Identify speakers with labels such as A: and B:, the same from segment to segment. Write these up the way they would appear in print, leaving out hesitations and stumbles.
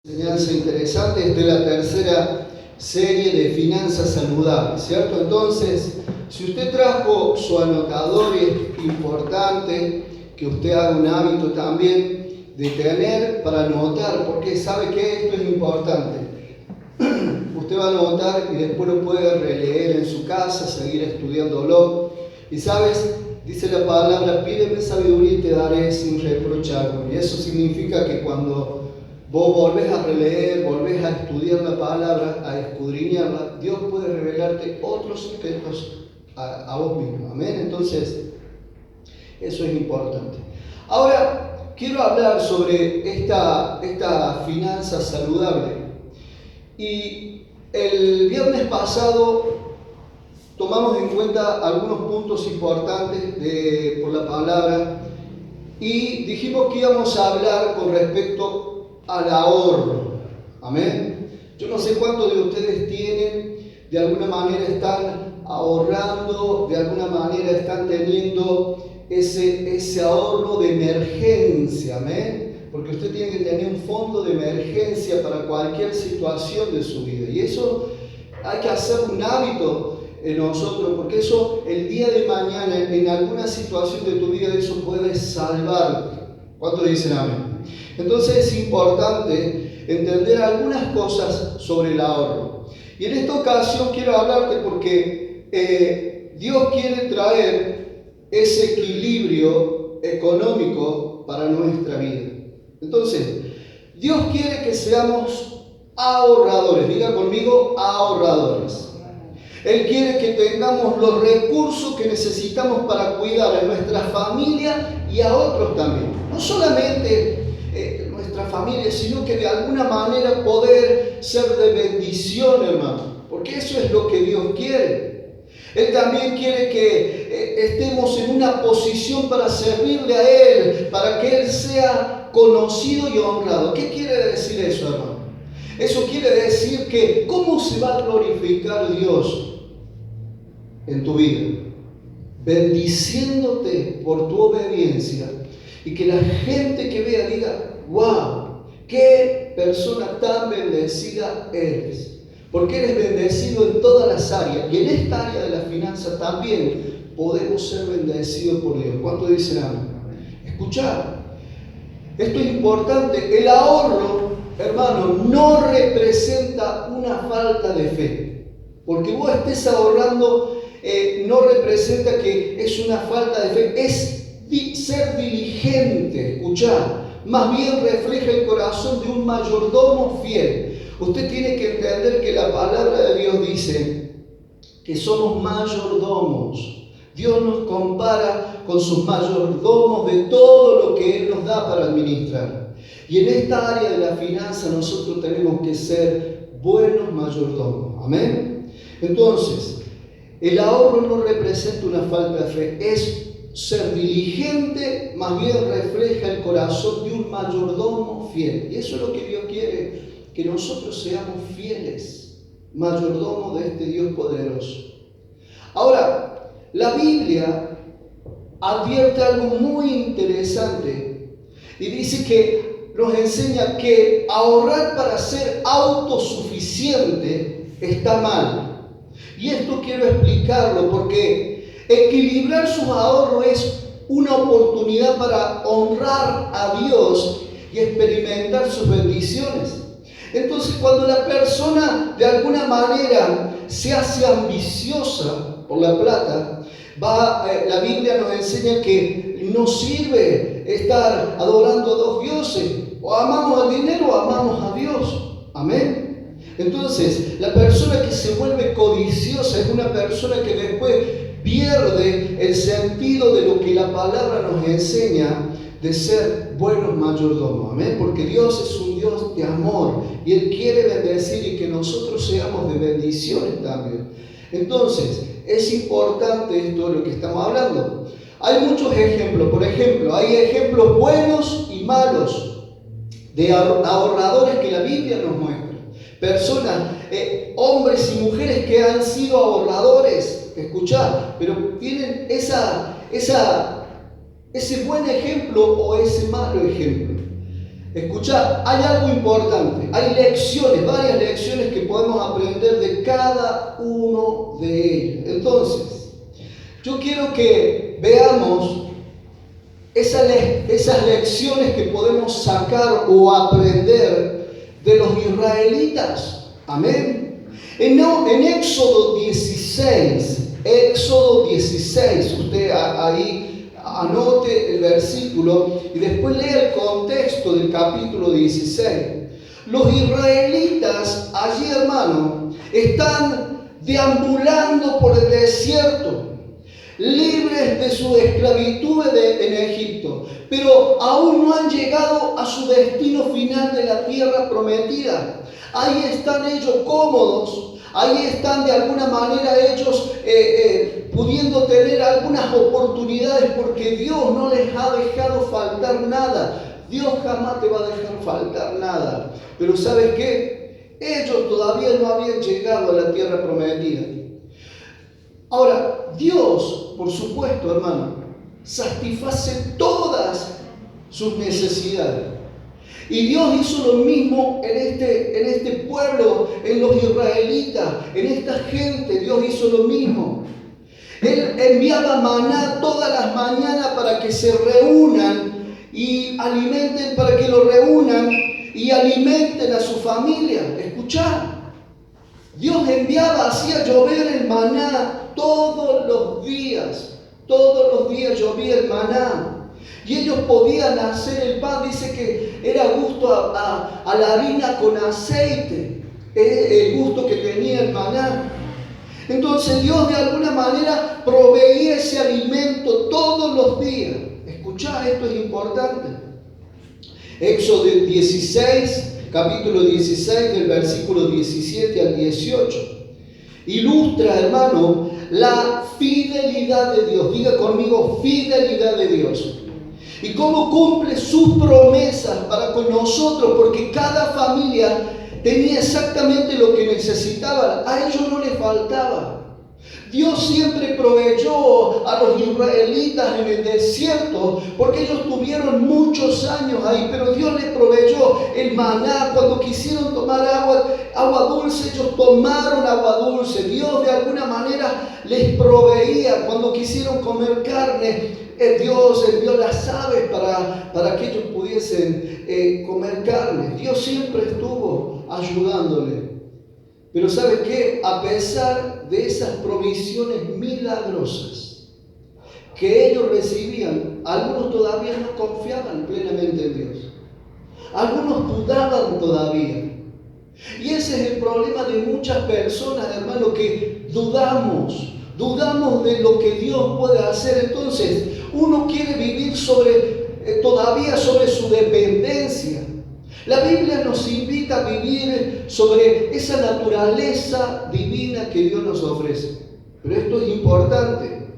A: Enseñanza interesante. Esta es la tercera serie de finanzas saludables, ¿cierto? Entonces, si usted trajo su anotador, es importante que usted haga un hábito también de tener para anotar, porque sabe que esto es importante. Usted va a anotar y después lo puede releer en su casa, seguir estudiándolo. Y sabes, dice la palabra, pídeme sabiduría y te daré sin reprocharme. Y eso significa que cuando vos volvés a releer, volvés a estudiar la palabra, a escudriñarla, Dios puede revelarte otros secretos a vos mismo. Amén. Entonces, eso es importante. Ahora, quiero hablar sobre esta finanza saludable. Y el viernes pasado tomamos en cuenta algunos puntos importantes por la palabra y dijimos que íbamos a hablar con respecto al ahorro. Amén. Yo no sé cuántos de ustedes tienen, de alguna manera están ahorrando, de alguna manera están teniendo ese ahorro de emergencia. Amén. Porque usted tiene que tener un fondo de emergencia para cualquier situación de su vida. Y eso hay que hacer un hábito en nosotros, porque eso el día de mañana, en alguna situación de tu vida, eso puede salvarte. ¿Cuántos dicen amén? Entonces es importante entender algunas cosas sobre el ahorro. Y en esta ocasión quiero hablarte porque Dios quiere traer ese equilibrio económico para nuestra vida. Entonces, Dios quiere que seamos ahorradores. Diga conmigo, ahorradores. Él quiere que tengamos los recursos que necesitamos para cuidar a nuestra familia y a otros también. No solamente nuestra familia, sino que de alguna manera poder ser de bendición, hermano. Porque eso es lo que Dios quiere. Él también quiere que estemos en una posición para servirle a Él, para que Él sea conocido y honrado. ¿Qué quiere decir eso, hermano? Eso quiere decir que ¿cómo se va a glorificar Dios en tu vida? Bendiciéndote por tu obediencia y que la gente que vea diga, wow, qué persona tan bendecida eres. Porque eres bendecido en todas las áreas y en esta área de la finanza también podemos ser bendecidos por Dios. ¿Cuánto dicen amén? Escuchad, esto es importante. El ahorro, hermano, no representa una falta de fe. Porque vos estés ahorrando no representa que es una falta de fe, es ser diligente. Escuchad, más bien refleja el corazón de un mayordomo fiel. Usted tiene que entender que la palabra de Dios dice que somos mayordomos. Dios nos compara con sus mayordomos de todo lo que Él nos da para administrar. Y en esta área de la finanza nosotros tenemos que ser buenos mayordomos. Amén. Entonces, el ahorro no representa una falta de fe, es ser diligente, más bien refleja el corazón de un mayordomo fiel. Y eso es lo que Dios quiere, que nosotros seamos fieles, mayordomos de este Dios poderoso. Ahora, la Biblia advierte algo muy interesante y dice que nos enseña que ahorrar para ser autosuficiente está mal. Y esto quiero explicarlo porque equilibrar sus ahorros es una oportunidad para honrar a Dios y experimentar sus bendiciones. Entonces, cuando la persona de alguna manera se hace ambiciosa por la plata, la Biblia nos enseña que no sirve estar adorando a dos dioses. O amamos el dinero o amamos a Dios. Amén. Entonces, la persona que se vuelve codiciosa es una persona que después pierde el sentido de lo que la palabra nos enseña de ser buenos mayordomos. Amén. Porque Dios es un Dios de amor y Él quiere bendecir y que nosotros seamos de bendiciones también. Entonces, es importante esto de lo que estamos hablando. Hay muchos ejemplos. Por ejemplo, hay ejemplos buenos y malos de ahorradores que la Biblia nos muestra. Personas, hombres y mujeres que han sido ahorradores, escuchad, pero tienen ese buen ejemplo o ese malo ejemplo. Escuchá, hay algo importante, hay lecciones, varias lecciones que podemos aprender de cada uno de ellos. Entonces, yo quiero que veamos esas lecciones que podemos sacar o aprender de los israelitas. Amén. En Éxodo 16, usted ahí anote el versículo y después lea el contexto del capítulo 16. Los israelitas allí, hermano, están deambulando por el desierto, libres de su esclavitud en Egipto, pero aún no han llegado a su destino final de la tierra prometida. Ahí están ellos cómodos, ahí están de alguna manera ellos pudiendo tener algunas oportunidades porque Dios no les ha dejado faltar nada. Dios jamás te va a dejar faltar nada. Pero ¿sabes qué? Ellos todavía no habían llegado a la tierra prometida. Ahora, Dios, por supuesto, hermano, satisface todas sus necesidades. Y Dios hizo lo mismo en este pueblo, en los israelitas, en esta gente. Dios hizo lo mismo. Él enviaba maná todas las mañanas para que se reúnan y alimenten, para que lo reúnan y alimenten a su familia. Escuchá. Dios enviaba, hacía llover el maná todos los días llovía el maná. Y ellos podían hacer el pan, dice que era gusto a la harina con aceite, el gusto que tenía el maná. Entonces Dios de alguna manera proveía ese alimento todos los días. Escuchá, esto es importante. Éxodo 16, capítulo 16, del versículo 17 al 18. Ilustra, hermano, la fidelidad de Dios. Diga conmigo, fidelidad de Dios. Y cómo cumple sus promesas para con nosotros, porque cada familia tenía exactamente lo que necesitaba. A ellos no les faltaba. Dios siempre proveyó a los israelitas en el desierto, porque ellos tuvieron muchos años ahí, pero Dios les proveyó el maná. Cuando quisieron tomar agua dulce, ellos tomaron agua dulce. Dios de alguna manera les proveía. Cuando quisieron comer carne, Dios envió las aves para que ellos pudiesen comer carne. Dios siempre estuvo ayudándole. Pero ¿sabe qué? A pesar de esas provisiones milagrosas que ellos recibían, algunos todavía no confiaban plenamente en Dios. Algunos dudaban todavía. Y ese es el problema de muchas personas, hermano, que dudamos de lo que Dios puede hacer. Entonces, uno quiere vivir todavía sobre su dependencia. La Biblia nos invita a vivir sobre esa naturaleza divina que Dios nos ofrece. Pero esto es importante.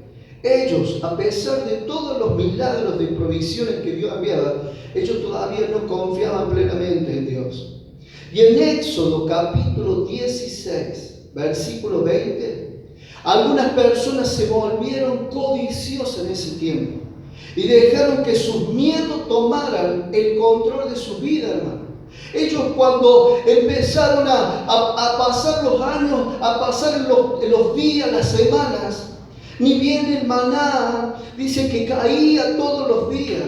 A: Ellos, a pesar de todos los milagros de provisiones que Dios enviaba, ellos todavía no confiaban plenamente en Dios. Y en Éxodo capítulo 16, versículo 20, algunas personas se volvieron codiciosas en ese tiempo y dejaron que sus miedos tomaran el control de su vida, hermano. Ellos, cuando empezaron a pasar los años, a pasar los días, las semanas, ni bien el maná, dice que caía todos los días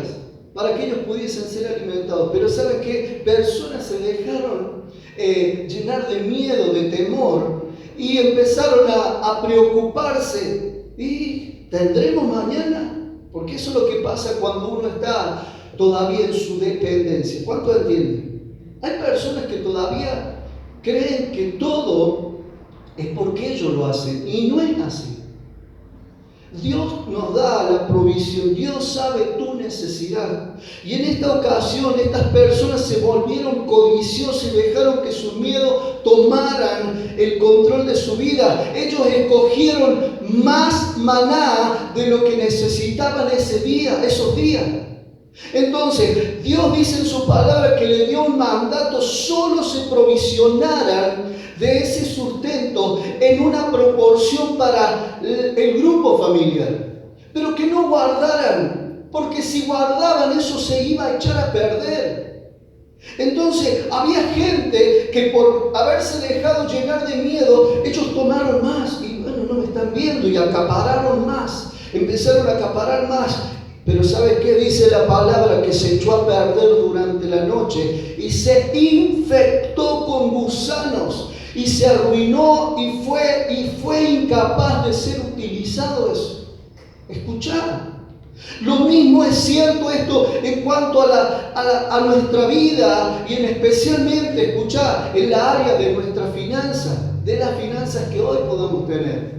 A: para que ellos pudiesen ser alimentados. Pero ¿saben qué? Personas se dejaron llenar de miedo, de temor, y empezaron a preocuparse. ¿Y tendremos mañana? Porque eso es lo que pasa cuando uno está todavía en su dependencia. ¿Cuánto entienden? Hay personas que todavía creen que todo es porque ellos lo hacen, y no es así. Dios nos da la provisión, Dios sabe tu necesidad. Y en esta ocasión estas personas se volvieron codiciosas y dejaron que sus miedos tomaran el control de su vida. Ellos escogieron más maná de lo que necesitaban esos días. Entonces, Dios dice en su palabra que le dio un mandato: solo se provisionaran de ese sustento en una proporción para el grupo familiar, pero que no guardaran, porque si guardaban eso se iba a echar a perder. Entonces había gente que por haberse dejado llenar de miedo, ellos tomaron más y bueno, no me están viendo, y acapararon más, empezaron a acaparar más. Pero ¿sabes qué dice la palabra? Que se echó a perder durante la noche y se infectó con gusanos y se arruinó y fue incapaz de ser utilizado. Escuchá. Lo mismo es cierto esto en cuanto a nuestra vida y en especialmente, escuchá, en la área de nuestra finanza, de las finanzas que hoy podamos tener.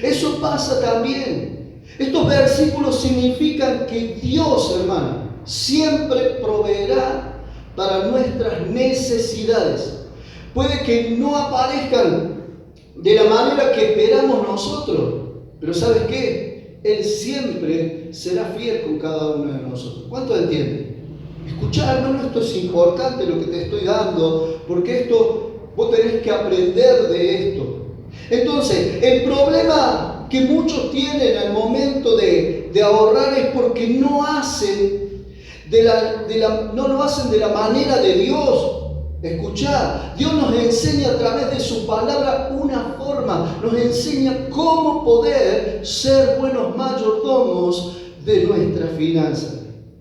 A: Eso pasa también. Estos versículos significan que Dios, hermano, siempre proveerá para nuestras necesidades. Puede que no aparezcan de la manera que esperamos nosotros, pero ¿sabes qué? Él siempre será fiel con cada uno de nosotros. ¿Cuánto entienden? Escuchá, hermano, esto es importante lo que te estoy dando, porque esto, vos tenés que aprender de esto. Entonces, el problema que muchos tienen al momento de ahorrar es porque no hacen no lo hacen de la manera de Dios. Escuchá, Dios nos enseña a través de su palabra una forma, nos enseña cómo poder ser buenos mayordomos de nuestras finanzas.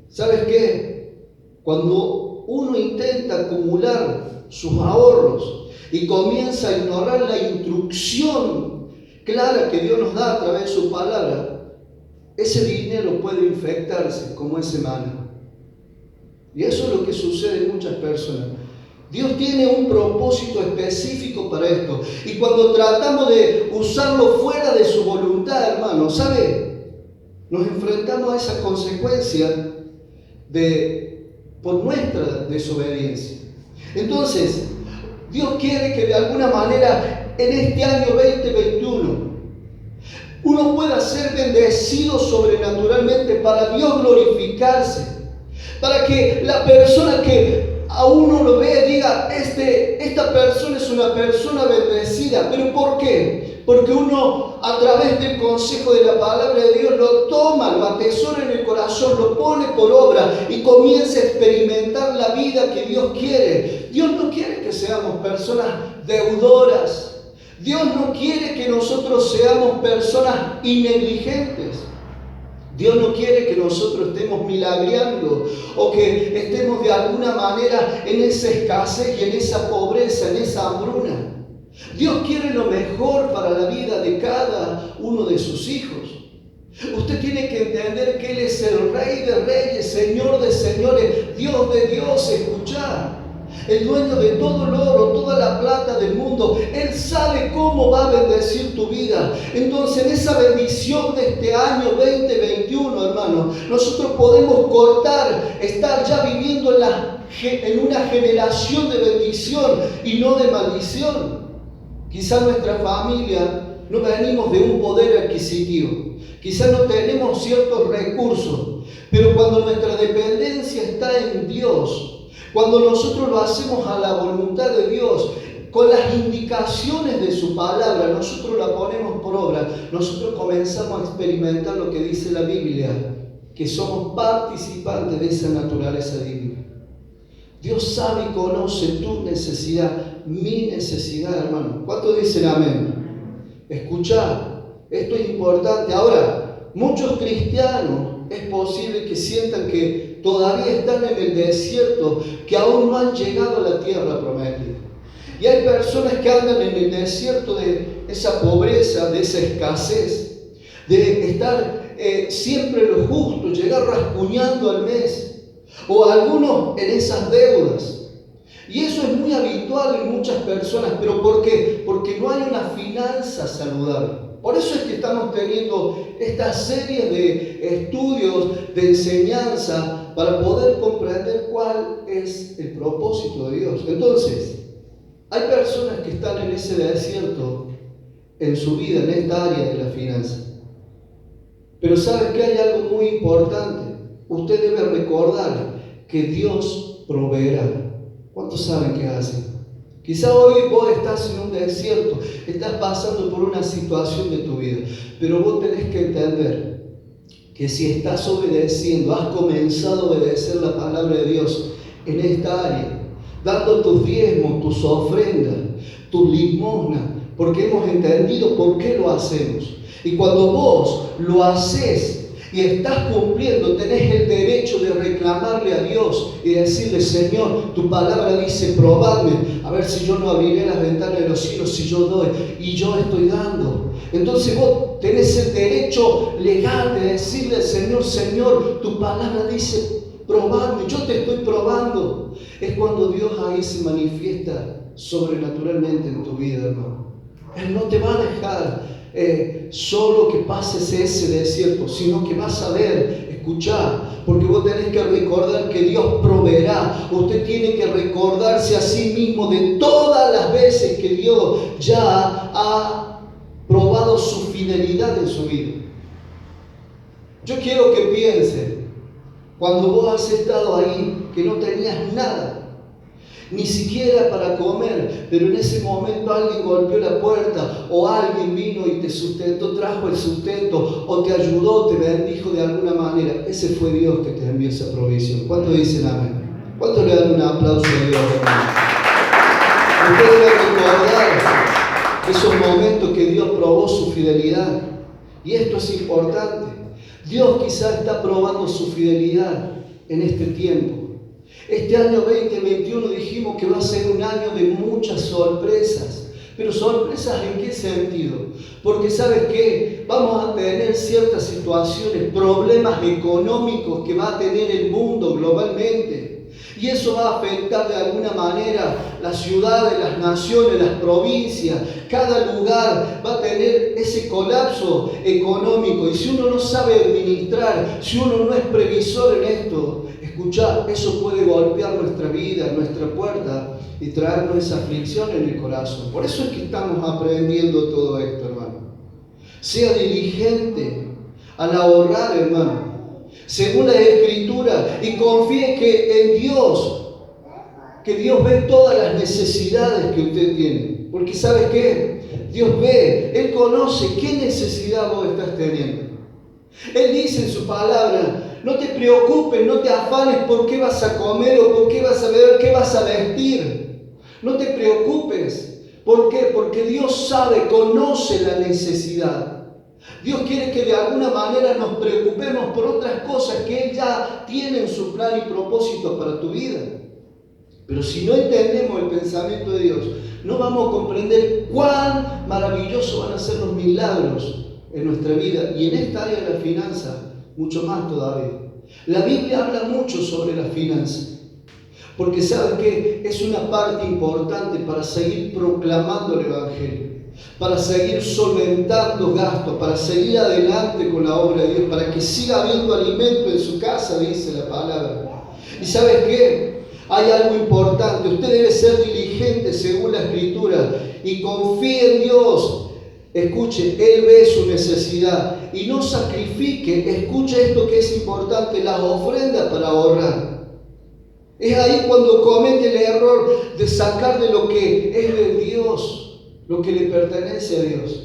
A: ¿Sabes qué? Cuando uno intenta acumular sus ahorros y comienza a ignorar la instrucción clara que Dios nos da a través de su palabra, ese dinero puede infectarse como ese maná. Y eso es lo que sucede en muchas personas. Dios tiene un propósito específico para esto. Y cuando tratamos de usarlo fuera de su voluntad, hermano, ¿sabe? Nos enfrentamos a esa consecuencia por nuestra desobediencia. Entonces, Dios quiere que de alguna manera en este año 2021 uno pueda ser bendecido sobrenaturalmente para Dios glorificarse. Para que la persona que a uno lo ve diga, esta persona es una persona bendecida. ¿Pero por qué? Porque uno a través del consejo de la palabra de Dios lo toma, lo atesora en el corazón, lo pone por obra y comienza a experimentar la vida que Dios quiere. Dios no quiere que seamos personas deudoras. Dios no quiere que nosotros seamos personas innegligentes. Dios no quiere que nosotros estemos milagreando o que estemos de alguna manera en esa escasez y en esa pobreza, en esa hambruna. Dios quiere lo mejor para la vida de cada uno de sus hijos. Usted tiene que entender que Él es el Rey de Reyes, Señor de Señores, Dios de Dios. Escuchar. El dueño de todo el oro, toda la plata del mundo. Él sabe cómo va a bendecir tu vida. Entonces, en esa bendición de este año 2021, hermano, nosotros podemos cortar, estar ya viviendo en una generación de bendición y no de maldición. Quizá nuestra familia no venimos de un poder adquisitivo. Quizá no tenemos ciertos recursos. Pero cuando nuestra dependencia está en Dios, cuando nosotros lo hacemos a la voluntad de Dios, con las indicaciones de su palabra, nosotros la ponemos por obra, nosotros comenzamos a experimentar lo que dice la Biblia, que somos participantes de esa naturaleza divina. Dios sabe y conoce tu necesidad, mi necesidad, hermano. ¿Cuántos dicen amén? Escuchá, esto es importante. Ahora, muchos cristianos es posible que sientan que todavía están en el desierto, que aún no han llegado a la tierra prometida. Y hay personas que andan en el desierto de esa pobreza, de esa escasez, de estar siempre lo justo, llegar rasguñando al mes, o algunos en esas deudas. Y eso es muy habitual en muchas personas. ¿Pero por qué? Porque no hay una finanza saludable. Por eso es que estamos teniendo esta serie de estudios, de enseñanza, para poder comprender cuál es el propósito de Dios. Entonces, hay personas que están en ese desierto en su vida, en esta área de la finanza. Pero ¿sabes qué? Hay algo muy importante. Usted debe recordar que Dios proveerá. ¿Cuántos saben qué hace? Quizá hoy vos estás en un desierto, estás pasando por una situación de tu vida, pero vos tenés que entender que si estás obedeciendo, has comenzado a obedecer la palabra de Dios, en esta área, dando tus diezmos, tus ofrendas, tus limosnas, porque hemos entendido por qué lo hacemos. Y cuando vos lo haces y estás cumpliendo, tenés el derecho de reclamarle a Dios y decirle: Señor, tu palabra dice, probadme, a ver si yo no abriré las ventanas de los cielos, si yo doy, y yo estoy dando. Entonces vos tenés el derecho legal de decirle al Señor: Señor, tu palabra dice, probadme, yo te estoy probando. Es cuando Dios ahí se manifiesta sobrenaturalmente en tu vida, hermano. Él no te va a dejar solo que pases ese desierto, sino que vas a ver, escuchar, porque vos tenés que recordar que Dios proveerá. Usted tiene que recordarse a sí mismo de todas las veces que Dios ya ha probado su fidelidad en su vida. Yo quiero que piense, cuando vos has estado ahí, que no tenías nada, ni siquiera para comer, pero en ese momento alguien golpeó la puerta, o alguien vino y te sustentó, trajo el sustento, o te ayudó, te bendijo de alguna manera. Ese fue Dios que te envió esa provisión. ¿Cuántos dicen amén? ¿Cuántos le dan un aplauso a Dios, hermano? Usted debe recordar esos momentos que Dios probó su fidelidad. Y esto es importante. Dios quizás está probando su fidelidad en este tiempo. Este año 2021 dijimos que va a ser un año de muchas sorpresas. Pero ¿sorpresas en qué sentido? Porque ¿sabes qué? Vamos a tener ciertas situaciones, problemas económicos que va a tener el mundo globalmente. Y eso va a afectar de alguna manera las ciudades, las naciones, las provincias. Cada lugar va a tener ese colapso económico. Y si uno no sabe administrar, si uno no es previsor en esto, escuchá, eso puede golpear nuestra vida, nuestra puerta y traernos esa aflicción en el corazón. Por eso es que estamos aprendiendo todo esto, hermano. Sea diligente al ahorrar, hermano, según la Escritura, y confíe que en Dios, que Dios ve todas las necesidades que usted tiene. Porque ¿sabes qué? Dios ve, Él conoce qué necesidad vos estás teniendo. Él dice en su palabra: no te preocupes, no te afanes por qué vas a comer o por qué vas a beber, qué vas a vestir. No te preocupes. ¿Por qué? Porque Dios sabe, conoce la necesidad. Dios quiere que de alguna manera nos preocupemos por otras cosas que Él ya tiene en su plan y propósito para tu vida. Pero si no entendemos el pensamiento de Dios, no vamos a comprender cuán maravillosos van a ser los milagros en nuestra vida y en esta área de la finanza, mucho más todavía. La Biblia habla mucho sobre las finanzas, porque sabe que es una parte importante para seguir proclamando el Evangelio, para seguir solventando gastos, para seguir adelante con la obra de Dios, para que siga habiendo alimento en su casa, dice la palabra. ¿Y sabes qué? Hay algo importante. Usted debe ser diligente según la Escritura y confíe en Dios. Escuche, Él ve su necesidad y no sacrifique, escuche esto que es importante, las ofrendas para ahorrar. Es ahí cuando comete el error de sacar de lo que es de Dios, lo que le pertenece a Dios.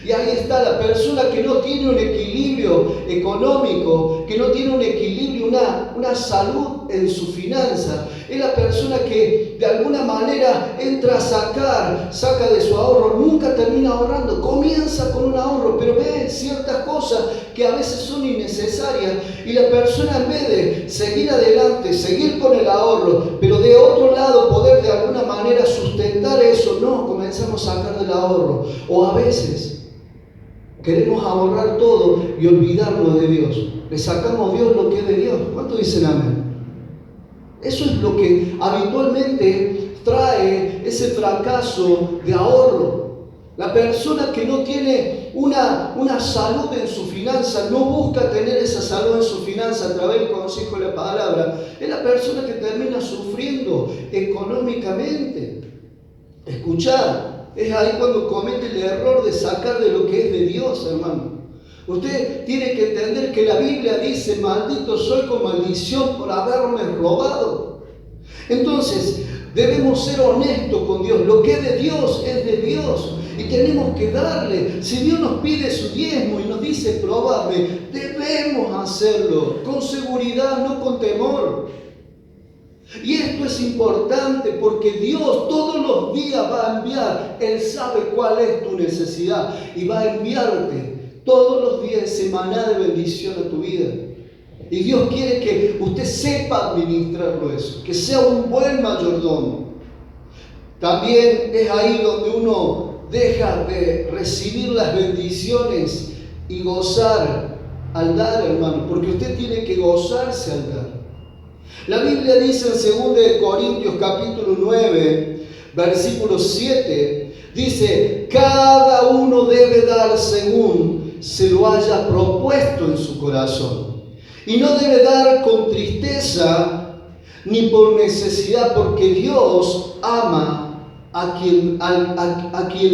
A: Y ahí está la persona que no tiene un equilibrio económico, que no tiene un equilibrio, una salud en su finanza. Es la persona que de alguna manera entra a saca de su ahorro, nunca termina ahorrando. Comienza con un ahorro, pero ve ciertas cosas que a veces son innecesarias. Y la persona, en vez de seguir adelante, seguir con el ahorro, pero de otro lado poder de alguna manera sustentar eso, no, comenzamos a sacar del ahorro. O a veces queremos ahorrar todo y olvidarnos de Dios. Le sacamos a Dios lo que es de Dios. ¿Cuántos dicen amén? Eso es lo que habitualmente trae ese fracaso de ahorro. La persona que no tiene una salud en su finanza, no busca tener esa salud en su finanza a través del consejo de la palabra, es la persona que termina sufriendo económicamente. Escuchar, es ahí cuando comete el error de sacar de lo que es de Dios, hermano. Usted tiene que entender que la Biblia dice: maldito soy con maldición por haberme robado. Entonces, debemos ser honestos con Dios. Lo que es de Dios es de Dios. Y tenemos que darle. Si Dios nos pide su diezmo y nos dice: probadme, debemos hacerlo con seguridad, no con temor. Y esto es importante porque Dios todos los días va a enviar. Él sabe cuál es tu necesidad y va a enviarte todos los días semana de bendición a tu vida. Y Dios quiere que usted sepa administrarlo eso, que sea un buen mayordomo. También es ahí donde uno deja de recibir las bendiciones y gozar al dar, hermano, porque usted tiene que gozarse al dar. La Biblia dice en 2 Corintios capítulo 9, versículo 7, dice: cada uno debe dar según se lo haya propuesto en su corazón. Y no debe dar con tristeza ni por necesidad, porque Dios ama a quien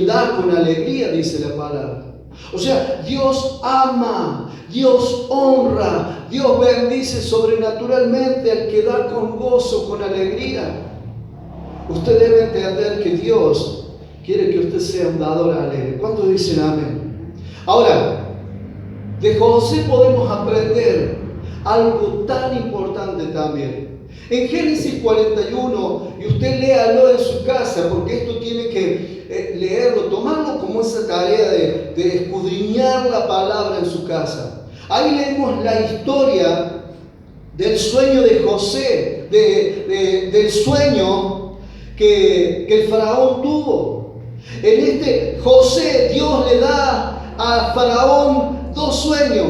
A: da con alegría, dice la palabra. O sea, Dios ama, Dios honra, Dios bendice sobrenaturalmente al que da con gozo, con alegría. Usted debe entender que Dios quiere que usted sea un dador alegre. ¿Cuántos dicen amén? Ahora, de José podemos aprender algo tan importante también. En Génesis 41, y usted léalo en su casa, porque esto tiene que leerlo, tomarlo como esa tarea de escudriñar la palabra en su casa. Ahí leemos la historia del sueño de José, del sueño que el faraón tuvo. En este José, Dios le da a Faraón dos sueños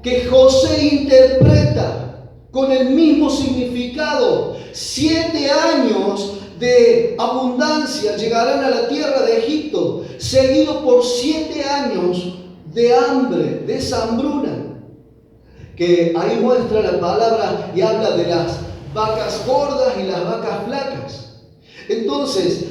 A: que José interpreta con el mismo significado. 7 años de abundancia llegarán a la tierra de Egipto, seguido por 7 años de hambre, de esa hambruna, que ahí muestra la palabra y habla de las vacas gordas y las vacas flacas. Entonces,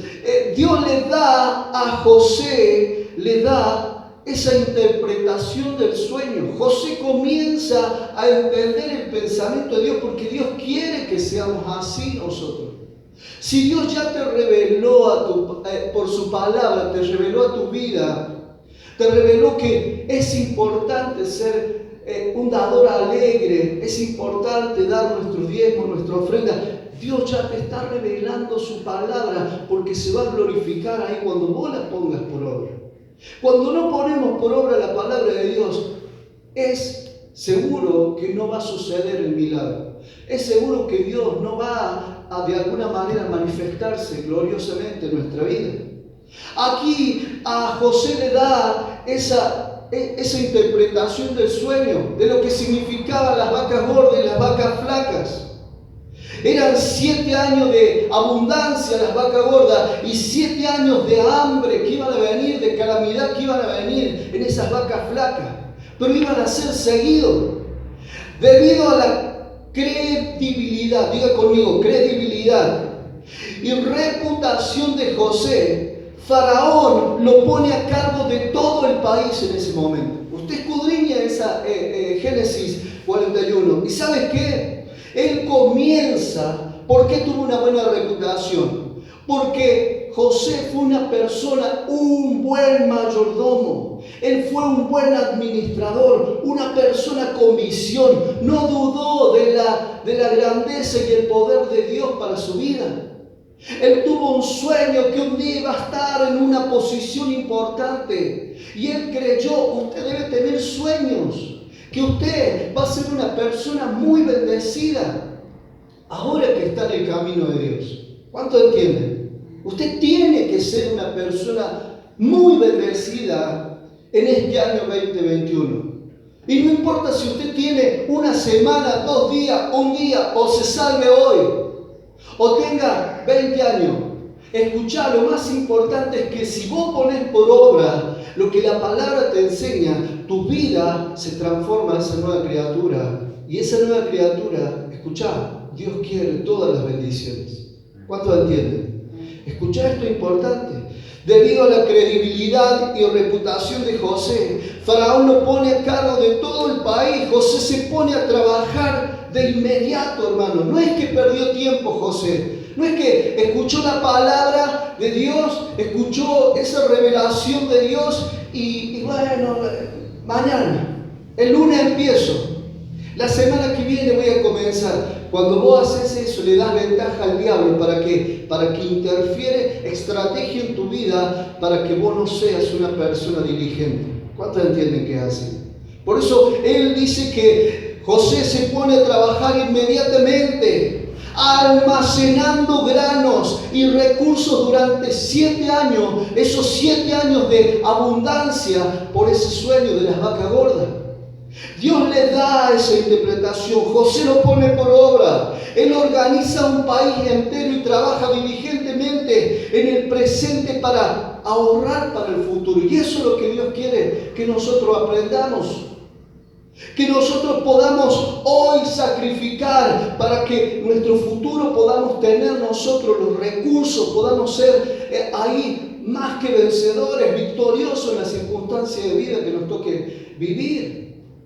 A: Dios le da a José, le da esa interpretación del sueño. José comienza a entender el pensamiento de Dios, porque Dios quiere que seamos así nosotros. Si Dios ya te reveló por su palabra, te reveló a tu vida, te reveló que es importante ser un dador alegre, es importante dar nuestros diezmos, nuestra ofrenda. Dios ya te está revelando su palabra, porque se va a glorificar ahí cuando vos la pongas por obra. Cuando no ponemos por obra la palabra de Dios, es seguro que no va a suceder el milagro. Es seguro que Dios no va a de alguna manera manifestarse gloriosamente en nuestra vida. Aquí a José le da esa interpretación del sueño, de lo que significaban las vacas gordas y las vacas flacas. Eran 7 años de abundancia las vacas gordas y 7 años de hambre que iban a venir, de calamidad que iban a venir en esas vacas flacas. Pero iban a ser seguidos. Debido a la credibilidad, diga conmigo, credibilidad y reputación de José, Faraón lo pone a cargo de todo el país en ese momento. Usted escudriña esa Génesis 41. ¿Y sabes qué? Él comienza, ¿por qué tuvo una buena reputación? Porque José fue una persona, un buen mayordomo. Él fue un buen administrador, una persona con visión. No dudó de la grandeza y el poder de Dios para su vida. Él tuvo un sueño que un día iba a estar en una posición importante. Y él creyó, usted debe tener sueños, que usted va a ser una persona muy bendecida ahora que está en el camino de Dios. ¿Cuánto entienden? Usted tiene que ser una persona muy bendecida en este año 2021. Y no importa si usted tiene una semana, 2 días, 1 día, o se salve hoy, o tenga 20 años. Escuchá, lo más importante es que si vos pones por obra lo que la palabra te enseña, tu vida se transforma en esa nueva criatura. Y esa nueva criatura, escuchá, Dios quiere todas las bendiciones. ¿Cuántos entienden? Escuchá, esto es importante. Debido a la credibilidad y reputación de José, Faraón lo pone a cargo de todo el país. José se pone a trabajar de inmediato, hermano. No es que perdió tiempo José. No es que escuchó la palabra de Dios, escuchó esa revelación de Dios y bueno, mañana, el lunes empiezo, la semana que viene voy a comenzar. Cuando vos haces eso, le das ventaja al diablo para que interfiere estrategia en tu vida para que vos no seas una persona diligente. ¿Cuántos entienden que es así? Por eso él dice que José se pone a trabajar inmediatamente, almacenando granos y recursos durante 7 años, esos 7 años de abundancia por ese sueño de las vacas gordas. Dios le da esa interpretación, José lo pone por obra. Él organiza un país entero y trabaja diligentemente en el presente para ahorrar para el futuro. Y eso es lo que Dios quiere que nosotros aprendamos. Que nosotros podamos hoy sacrificar para que nuestro futuro podamos tener nosotros los recursos, podamos ser ahí más que vencedores, victoriosos en las circunstancias de vida que nos toque vivir.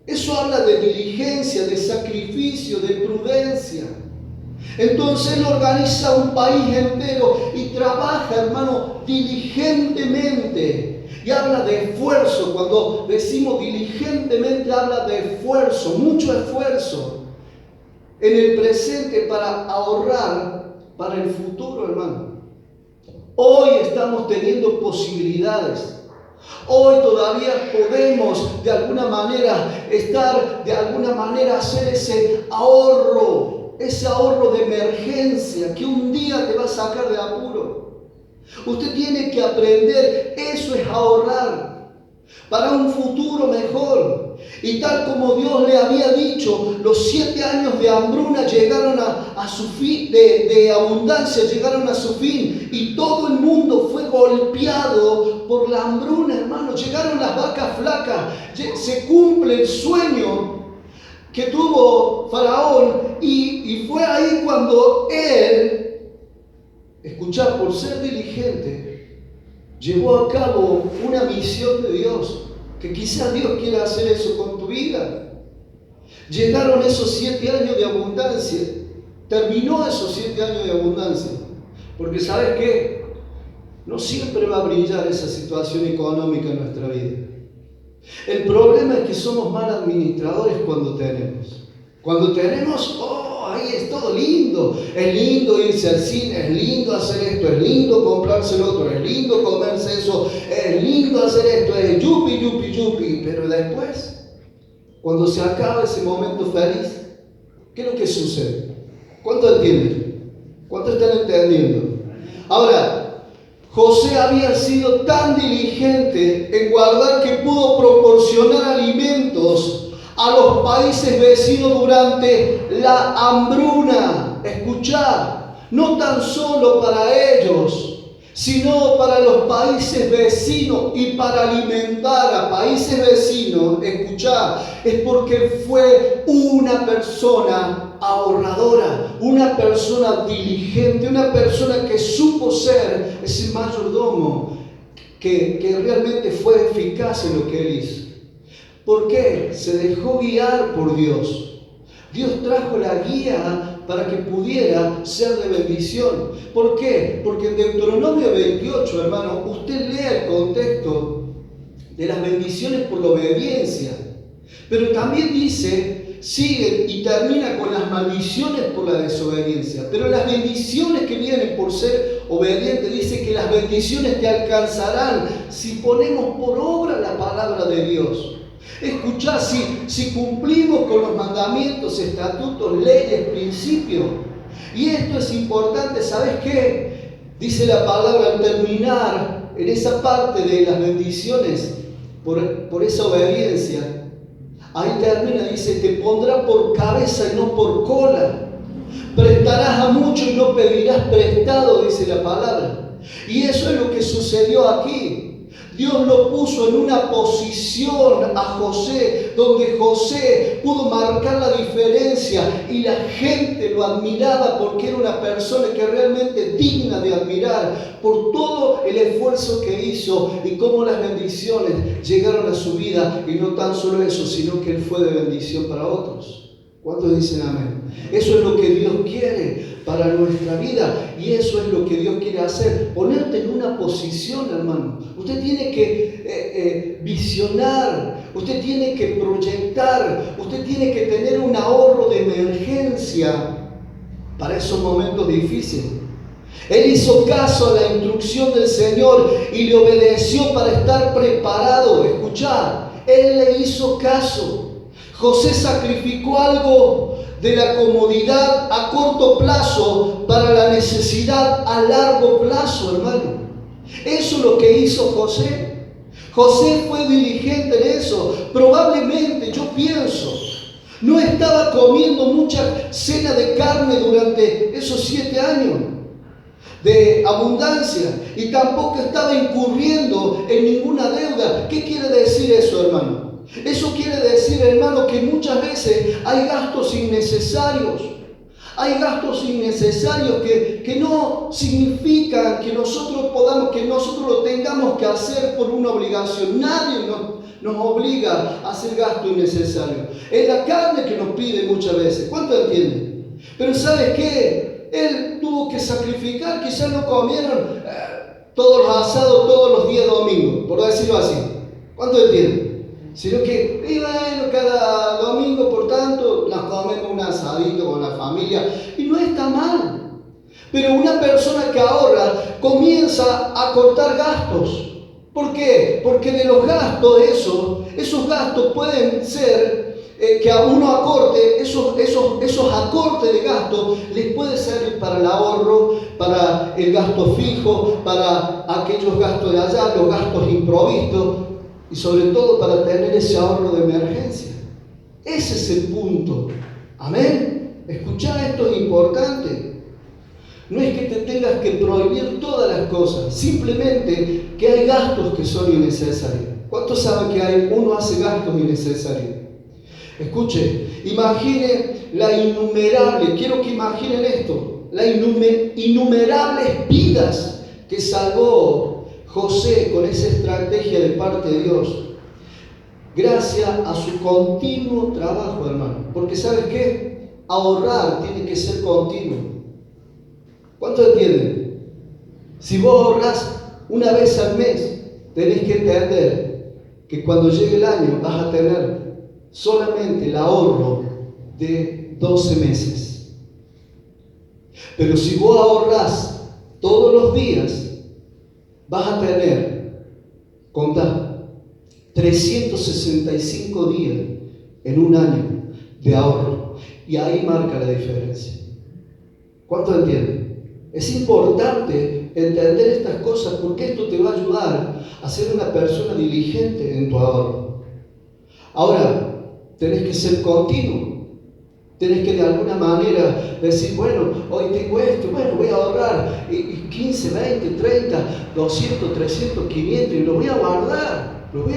A: Eso habla de diligencia, de sacrificio, de prudencia. Entonces él organiza un país entero y trabaja, hermano, diligentemente. Y habla de esfuerzo. Cuando decimos diligentemente, habla de esfuerzo, mucho esfuerzo en el presente para ahorrar para el futuro, hermano. Hoy estamos teniendo posibilidades. Hoy todavía podemos de alguna manera hacer ese ahorro de emergencia que un día te va a sacar de apuro. Usted tiene que aprender, eso es ahorrar para un futuro mejor. Y tal como Dios le había dicho, los 7 años de hambruna llegaron a su fin, de abundancia llegaron a su fin. Y todo el mundo fue golpeado por la hambruna, hermano. Llegaron las vacas flacas, se cumple el sueño que tuvo Faraón. Y fue ahí cuando él, escuchad, por ser diligente, llevó a cabo una misión de Dios. Que quizás Dios quiera hacer eso con tu vida. Llegaron esos 7 años de abundancia. Terminó esos 7 años de abundancia. Porque ¿sabes qué? No siempre va a brillar esa situación económica en nuestra vida. El problema es que somos mal administradores cuando tenemos. Cuando tenemos, ahí es todo lindo. Es lindo irse al cine, es lindo hacer esto, es lindo comprarse lo otro, es lindo comerse eso, es lindo hacer esto, es yupi, yupi, yupi. Pero después, cuando se acaba ese momento feliz, ¿qué es lo que sucede? ¿Cuántos entienden? ¿Cuántos están entendiendo? Ahora, José había sido tan diligente en guardar que pudo proporcionar alimentos a los países vecinos durante la hambruna. Escuchad, no tan solo para ellos, sino para los países vecinos y para alimentar a países vecinos. Escuchad, es porque fue una persona ahorradora, una persona diligente, una persona que supo ser ese mayordomo que realmente fue eficaz en lo que él hizo. ¿Por qué? Se dejó guiar por Dios. Dios trajo la guía para que pudiera ser de bendición. ¿Por qué? Porque en Deuteronomio 28, hermano, usted lea el contexto de las bendiciones por la obediencia. Pero también dice, sigue y termina con las maldiciones por la desobediencia. Pero las bendiciones que vienen por ser obediente, dice que las bendiciones te alcanzarán si ponemos por obra la palabra de Dios. Escuchad, si cumplimos con los mandamientos, estatutos, leyes, principios. Y esto es importante, ¿sabes qué? Dice la palabra al terminar en esa parte de las bendiciones por esa obediencia. Ahí termina, dice, te pondrá por cabeza y no por cola. Prestarás a mucho y no pedirás prestado, dice la palabra. Y eso es lo que sucedió aquí. Dios lo puso en una posición a José, donde José pudo marcar la diferencia y la gente lo admiraba porque era una persona que realmente digna de admirar por todo el esfuerzo que hizo y cómo las bendiciones llegaron a su vida. Y no tan solo eso, sino que él fue de bendición para otros. ¿Cuántos dicen amén? Eso es lo que Dios quiere para nuestra vida y eso es lo que Dios quiere hacer, ponerte en una posición, hermano. Usted tiene que visionar, usted tiene que proyectar, usted tiene que tener un ahorro de emergencia para esos momentos difíciles. Él hizo caso a la instrucción del Señor y le obedeció para estar preparado. Escuchá, él le hizo caso. José sacrificó algo de la comodidad a corto plazo para la necesidad a largo plazo, hermano. Eso es lo que hizo José. José fue diligente en eso. Probablemente, yo pienso, no estaba comiendo mucha cena de carne durante esos 7 años de abundancia y tampoco estaba incurriendo en ninguna deuda. ¿Qué quiere decir eso, hermano? Eso quiere decir, hermano, que muchas veces hay gastos innecesarios. Hay gastos innecesarios que no significan que nosotros lo tengamos que hacer por una obligación. Nadie nos obliga a hacer gasto innecesario. Es la carne que nos pide muchas veces. ¿Cuánto entienden? Pero ¿sabes qué? Él tuvo que sacrificar. Quizás no comieron todos los asados todos los días domingos, por decirlo así. ¿Cuánto entienden? Sino que, y bueno, cada domingo, por tanto, nos comemos un asadito con la familia. Y no está mal. Pero una persona que ahorra comienza a cortar gastos. ¿Por qué? Porque de los gastos, esos gastos pueden ser que a uno acorte, esos acortes de gastos les puede servir para el ahorro, para el gasto fijo, para aquellos gastos de allá, los gastos improvistos. Y sobre todo para tener ese ahorro de emergencia. Ese es el punto. Amén. Escuchá, esto es importante. No es que te tengas que prohibir todas las cosas. Simplemente que hay gastos que son innecesarios. ¿Cuántos saben que uno hace gastos innecesarios? Escuche, imagine la innumerable, quiero que imaginen esto, las innumerables vidas que salvó José con esa estrategia de parte de Dios, gracias a su continuo trabajo, hermano. Porque ¿sabes qué? Ahorrar tiene que ser continuo. ¿Cuánto entienden? Si vos ahorrás una vez al mes, tenés que entender que cuando llegue el año vas a tener solamente el ahorro de 12 meses. Pero si vos ahorrás todos los días, vas a tener, contá, 365 días en un año de ahorro. Y ahí marca la diferencia. ¿Cuánto entienden? Es importante entender estas cosas porque esto te va a ayudar a ser una persona diligente en tu ahorro. Ahora, tenés que ser continuo. Tenés que de alguna manera decir, bueno, hoy tengo esto, bueno, voy a ahorrar 15, 20, 30, 200, 300, 500 y lo voy a guardar, lo voy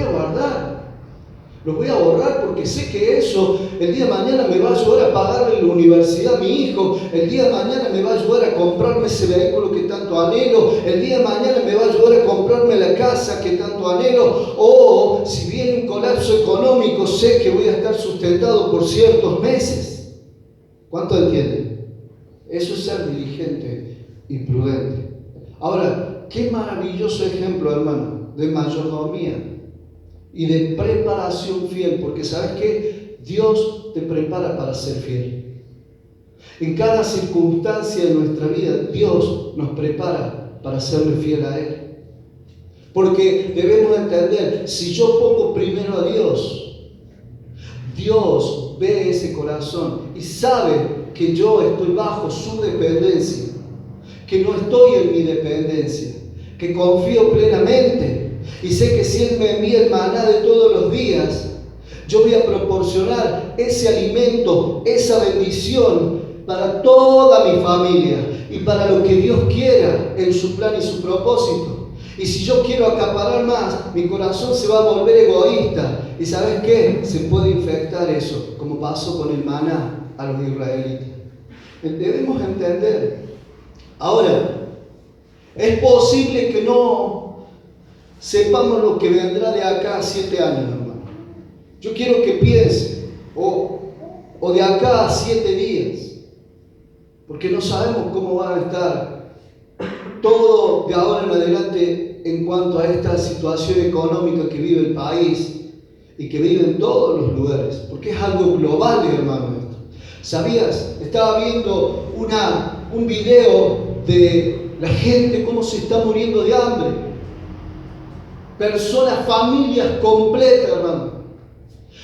A: a ahorrar porque sé que eso el día de mañana me va a ayudar a pagarle la universidad a mi hijo, el día de mañana me va a ayudar a comprarme ese vehículo que tanto anhelo, el día de mañana me va a ayudar a comprarme la casa que tanto anhelo, o si viene un colapso económico sé que voy a estar sustentado por ciertos meses. ¿Cuánto entienden? Eso es ser diligente y prudente. Ahora, qué maravilloso ejemplo, hermano, de mayordomía y de preparación fiel, porque ¿sabes qué? Dios te prepara para ser fiel. En cada circunstancia de nuestra vida, Dios nos prepara para serle fiel a Él. Porque debemos entender, si yo pongo primero a Dios, Dios ve ese corazón y sabe que yo estoy bajo su dependencia, que no estoy en mi dependencia, que confío plenamente y sé que si Él me envía el maná de todos los días, yo voy a proporcionar ese alimento, esa bendición para toda mi familia y para lo que Dios quiera en su plan y su propósito. Y si yo quiero acaparar más, mi corazón se va a volver egoísta. ¿Y sabes qué? Se puede infectar eso, como pasó con el maná a los israelitas. Debemos entender. Ahora, es posible que no sepamos lo que vendrá de acá a 7 años, hermano. Yo quiero que piense, o de acá a 7 días, porque no sabemos cómo van a estar todo de ahora en adelante en cuanto a esta situación económica que vive el país y que vive en todos los lugares, porque es algo global, hermano. ¿Sabías? Estaba viendo un video de la gente cómo se está muriendo de hambre. Personas, familias completas, hermano.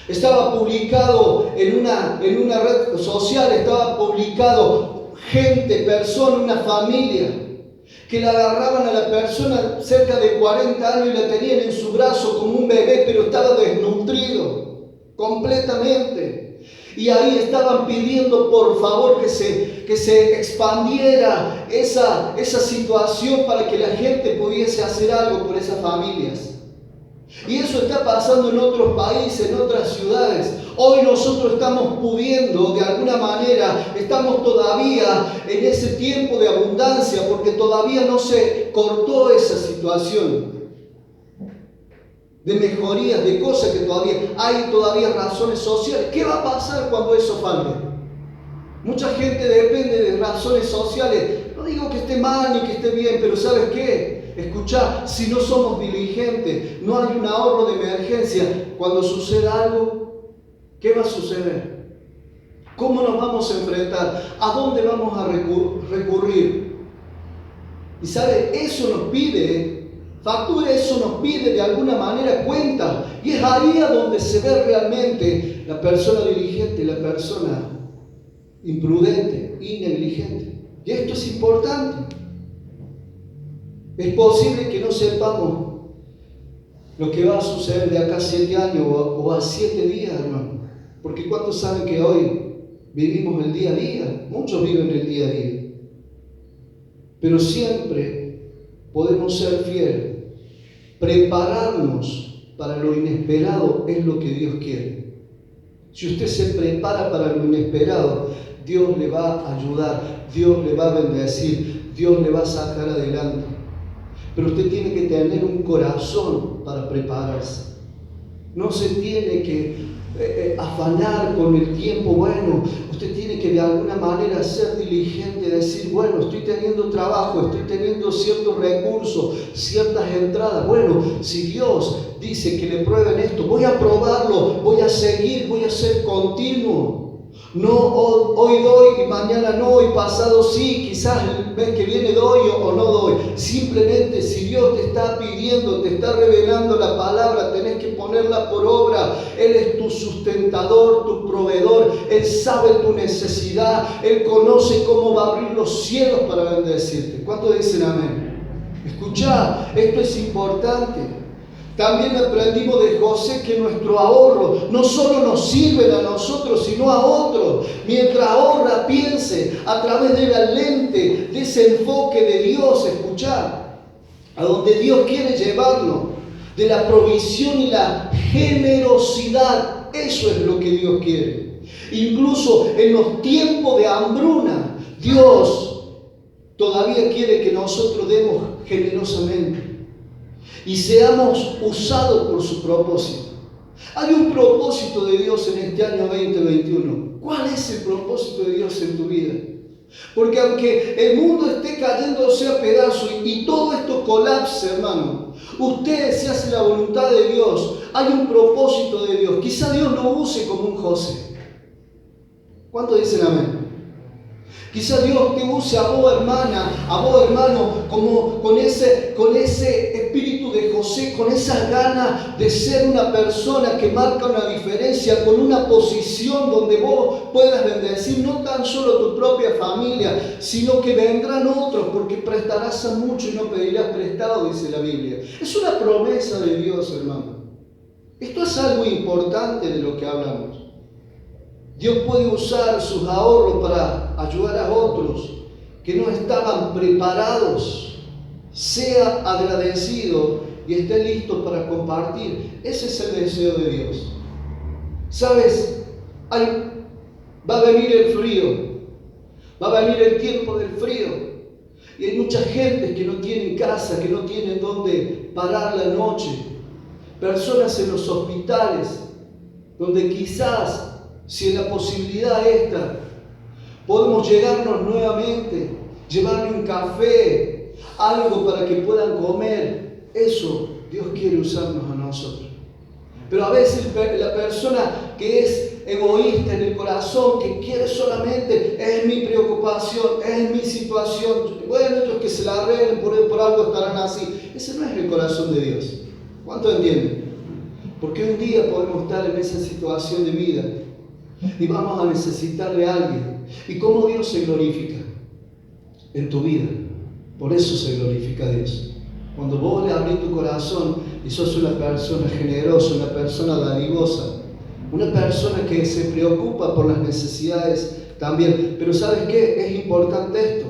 A: Estaba publicado en una red social, estaba publicado gente, persona, una familia, que la agarraban a la persona cerca de 40 años y la tenían en su brazo como un bebé, pero estaba desnutrido completamente. Y ahí estaban pidiendo por favor que se expandiera esa situación para que la gente pudiese hacer algo por esas familias. Y eso está pasando en otros países, en otras ciudades. Hoy nosotros estamos pudiendo, de alguna manera, estamos todavía en ese tiempo de abundancia, porque todavía no se cortó esa situación de mejorías, de cosas que hay todavía razones sociales. ¿Qué va a pasar cuando eso falte? Mucha gente depende de razones sociales. No digo que esté mal ni que esté bien, pero ¿sabes qué? Escuchá, si no somos diligentes, no hay un ahorro de emergencia. Cuando suceda algo, ¿qué va a suceder? ¿Cómo nos vamos a enfrentar? ¿A dónde vamos a recurrir? Y ¿sabe? Eso nos pide factura, eso nos pide de alguna manera cuenta. Y es ahí a donde se ve realmente la persona diligente, la persona imprudente y negligente. Y esto es importante. Es posible que no sepamos lo que va a suceder de acá a 7 años o a 7 días, hermano. Porque ¿cuántos saben que hoy vivimos el día a día? Muchos viven el día a día. Pero siempre podemos ser fieles. Prepararnos para lo inesperado es lo que Dios quiere. Si usted se prepara para lo inesperado, Dios le va a ayudar, Dios le va a bendecir, Dios le va a sacar adelante. Pero usted tiene que tener un corazón para prepararse. No se tiene que afanar con el tiempo. Bueno, usted tiene que de alguna manera ser diligente, decir, bueno, estoy teniendo trabajo, estoy teniendo ciertos recursos, ciertas entradas. Bueno, si Dios dice que le prueben esto, voy a probarlo, voy a seguir, voy a ser continuo. No hoy doy y mañana no, y pasado sí, quizás el mes que viene doy o no doy. Simplemente si Dios te está pidiendo, te está revelando la palabra, tenés que ponerla por obra. Él es tu sustentador, tu proveedor. Él sabe tu necesidad. Él conoce cómo va a abrir los cielos para bendecirte. ¿Cuántos dicen amén? Escuchá, esto es importante. También aprendimos de José que nuestro ahorro no solo nos sirve a nosotros, sino a otros. Mientras ahorra, piense a través de la lente, de ese enfoque de Dios, escuchar, a donde Dios quiere llevarnos, de la provisión y la generosidad. Eso es lo que Dios quiere. Incluso en los tiempos de hambruna, Dios todavía quiere que nosotros demos generosamente y seamos usados por su propósito. Hay un propósito de Dios en este año 2021. ¿Cuál es el propósito de Dios en tu vida? Porque aunque el mundo esté cayéndose a pedazos y todo esto colapse, hermano, usted se hace la voluntad de Dios. Hay un propósito de Dios. Quizá Dios lo use como un José. ¿Cuántos dicen amén? Quizá Dios te use a vos, hermana, a vos, hermano, como con ese espíritu de José, con esa gana de ser una persona que marca una diferencia, con una posición donde vos puedas bendecir no tan solo tu propia familia, sino que vendrán otros, porque prestarás a mucho y no pedirás prestado, dice la Biblia. Es una promesa de Dios, hermano. Esto es algo importante de lo que hablamos. Dios puede usar sus ahorros para ayudar a otros que no estaban preparados. Sea agradecido y esté listo para compartir. Ese es el deseo de Dios. ¿Sabes? Va a venir el frío. Va a venir el tiempo del frío. Y hay mucha gente que no tienen casa, que no tienen dónde parar la noche. Personas en los hospitales, donde quizás, si en la posibilidad esta, podemos llegarnos nuevamente, llevarle un café, algo para que puedan comer. Eso Dios quiere usarnos a nosotros. Pero a veces la persona que es egoísta en el corazón, que quiere solamente, es mi preocupación, es mi situación. Bueno, ellos que se la arreglen, por algo estarán así. Ese no es el corazón de Dios. ¿Cuánto entienden? Porque un día podemos estar en esa situación de vida y vamos a necesitar de alguien. ¿Y cómo Dios se glorifica? En tu vida. Por eso se glorifica a Dios. Cuando vos le abrís tu corazón y sos una persona generosa, una persona dadivosa, una persona que se preocupa por las necesidades también. Pero ¿sabes qué? Es importante esto.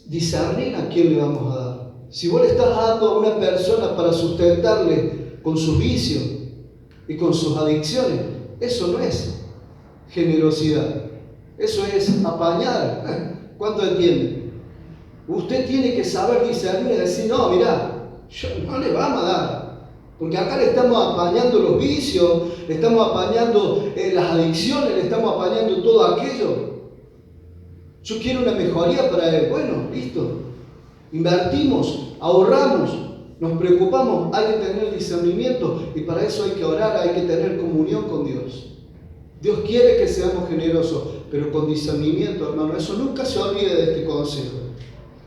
A: Discernir a quién le vamos a dar. Si vos le estás dando a una persona para sustentarle con sus vicios y con sus adicciones, eso no es generosidad. Eso es apañar. ¿Cuánto entienden? Usted tiene que saber discernir y decir, no, mirá, no le vamos a dar. Porque acá le estamos apañando los vicios, le estamos apañando las adicciones, le estamos apañando todo aquello. Yo quiero una mejoría para él. Bueno, listo. Invertimos, ahorramos, nos preocupamos, hay que tener discernimiento y para eso hay que orar, hay que tener comunión con Dios. Dios quiere que seamos generosos, pero con discernimiento, hermano. Eso nunca se olvide de este consejo.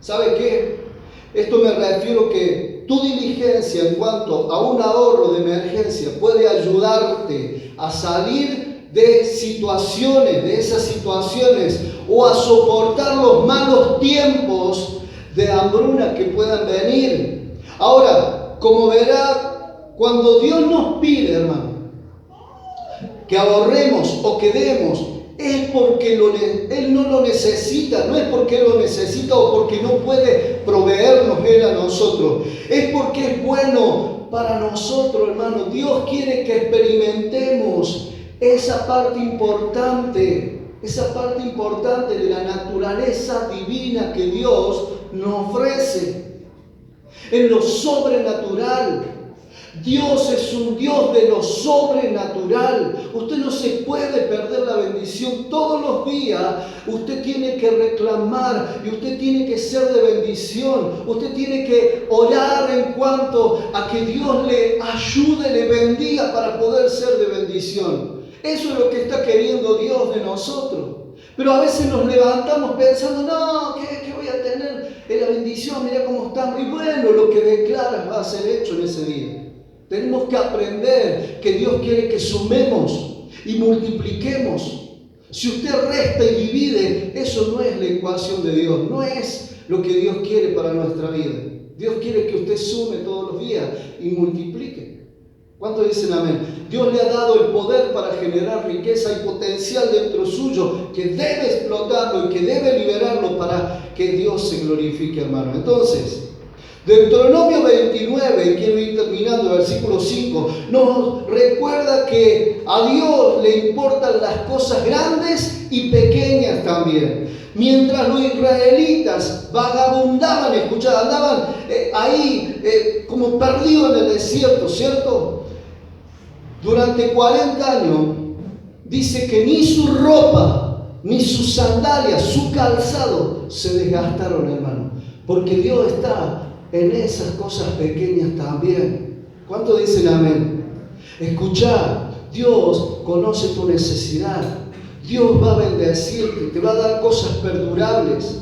A: ¿Sabe qué? Esto me refiero que tu diligencia en cuanto a un ahorro de emergencia puede ayudarte a salir de situaciones, de esas situaciones, o a soportar los malos tiempos de hambruna que puedan venir. Ahora, como verá, cuando Dios nos pide, hermano, que ahorremos o que demos, es porque Él no lo necesita, no es porque Él lo necesita o porque no puede proveernos Él a nosotros, es porque es bueno para nosotros, hermano. Dios quiere que experimentemos esa parte importante de la naturaleza divina que Dios nos ofrece, en lo sobrenatural. Dios es un Dios de lo sobrenatural. Usted no se puede perder la bendición. Todos los días usted tiene que reclamar y usted tiene que ser de bendición. Usted tiene que orar en cuanto a que Dios le ayude, le bendiga para poder ser de bendición. Eso es lo que está queriendo Dios de nosotros. Pero a veces nos levantamos pensando, no, ¿qué voy a tener en la bendición? Mira cómo estamos. Y bueno, lo que declaras va a ser hecho en ese día. Tenemos que aprender que Dios quiere que sumemos y multipliquemos. Si usted resta y divide, eso no es la ecuación de Dios, no es lo que Dios quiere para nuestra vida. Dios quiere que usted sume todos los días y multiplique. ¿Cuántos dicen amén? Dios le ha dado el poder para generar riqueza y potencial dentro suyo, que debe explotarlo y que debe liberarlo para que Dios se glorifique, hermano. Entonces, Deuteronomio 29, quiero ir terminando, versículo 5, nos recuerda que a Dios le importan las cosas grandes y pequeñas también. Mientras los israelitas vagabundaban, andaban ahí como perdidos en el desierto, ¿cierto? Durante 40 años, dice que ni su ropa, ni sus sandalias, su calzado se desgastaron, hermano, porque Dios está en esas cosas pequeñas también. ¿Cuántos dicen amén? Escuchá, Dios conoce tu necesidad. Dios va a bendecirte, te va a dar cosas perdurables.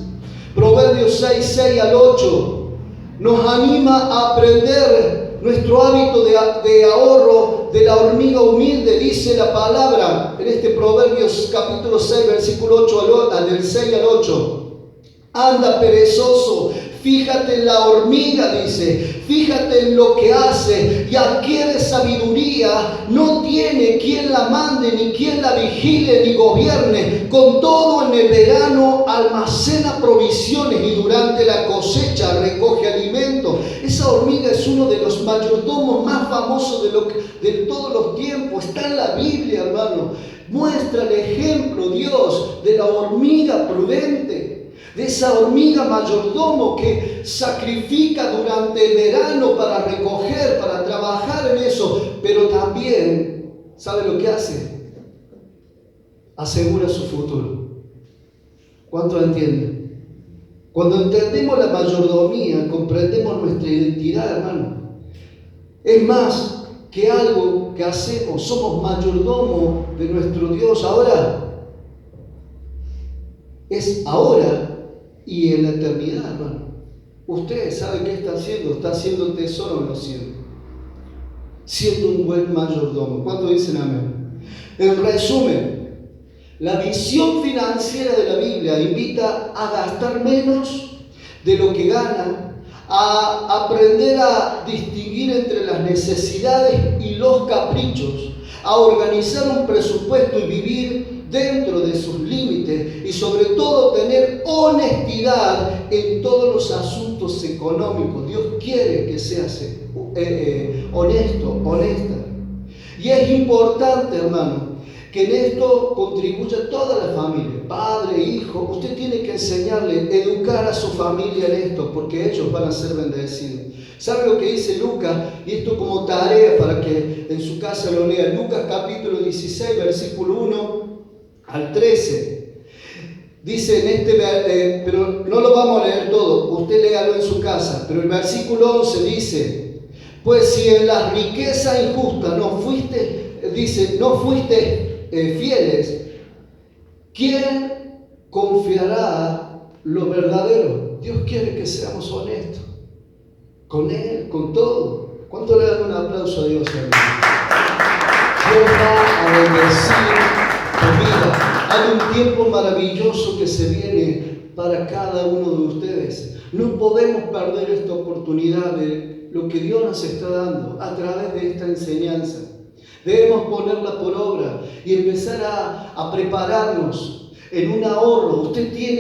A: Proverbios 6 al 8 nos anima a aprender nuestro hábito de ahorro de la hormiga humilde. Dice la palabra en este Proverbios capítulo 6, versículo 8 del 6 al 8. Anda perezoso, fíjate en la hormiga, dice, fíjate en lo que hace y adquiere sabiduría. No tiene quien la mande, ni quien la vigile, ni gobierne. Con todo, en el verano almacena provisiones y durante la cosecha recoge alimento. Esa hormiga es uno de los mayordomos más famosos de todos los tiempos. Está en la Biblia, hermano. Muestra el ejemplo, Dios, de la hormiga prudente, de esa hormiga mayordomo que sacrifica durante el verano para recoger, para trabajar en eso, pero también, ¿sabe lo que hace? Asegura su futuro. ¿Cuánto entienden? Cuando entendemos la mayordomía, comprendemos nuestra identidad, hermano. Es más, que algo que hacemos, somos mayordomo de nuestro Dios ahora. Es ahora y en la eternidad, hermano. Usted sabe qué está haciendo. Está haciendo tesoro en los cielos, siendo un buen mayordomo. ¿Cuántos dicen amén? En resumen, la visión financiera de la Biblia invita a gastar menos de lo que gana, a aprender a distinguir entre las necesidades y los caprichos, a organizar un presupuesto y vivir dentro de sus límites y sobre todo tener honestidad en todos los asuntos económicos. Dios quiere que seas honesto, honesta. Y es importante, hermano, que en esto contribuya toda la familia, padre, hijo. Usted tiene que enseñarle, educar a su familia en esto, porque ellos van a ser bendecidos. ¿Sabe lo que dice Lucas? Y esto como tarea para que en su casa lo lea. Lucas capítulo 16, versículo 1 al 13. Dice pero no lo vamos a leer todo, usted léalo en su casa. Pero el versículo 11 dice: pues si en la riqueza injusta no fuiste fieles, ¿quién confiará lo verdadero? Dios quiere que seamos honestos con Él, con todo. ¿Cuánto le dan un aplauso a Dios, hermano? Dios va a bendecir tu vida. Hay un tiempo maravilloso que se viene para cada uno de ustedes. No podemos perder esta oportunidad de lo que Dios nos está dando a través de esta enseñanza. Debemos ponerla por obra y empezar a prepararnos en un ahorro. Usted tiene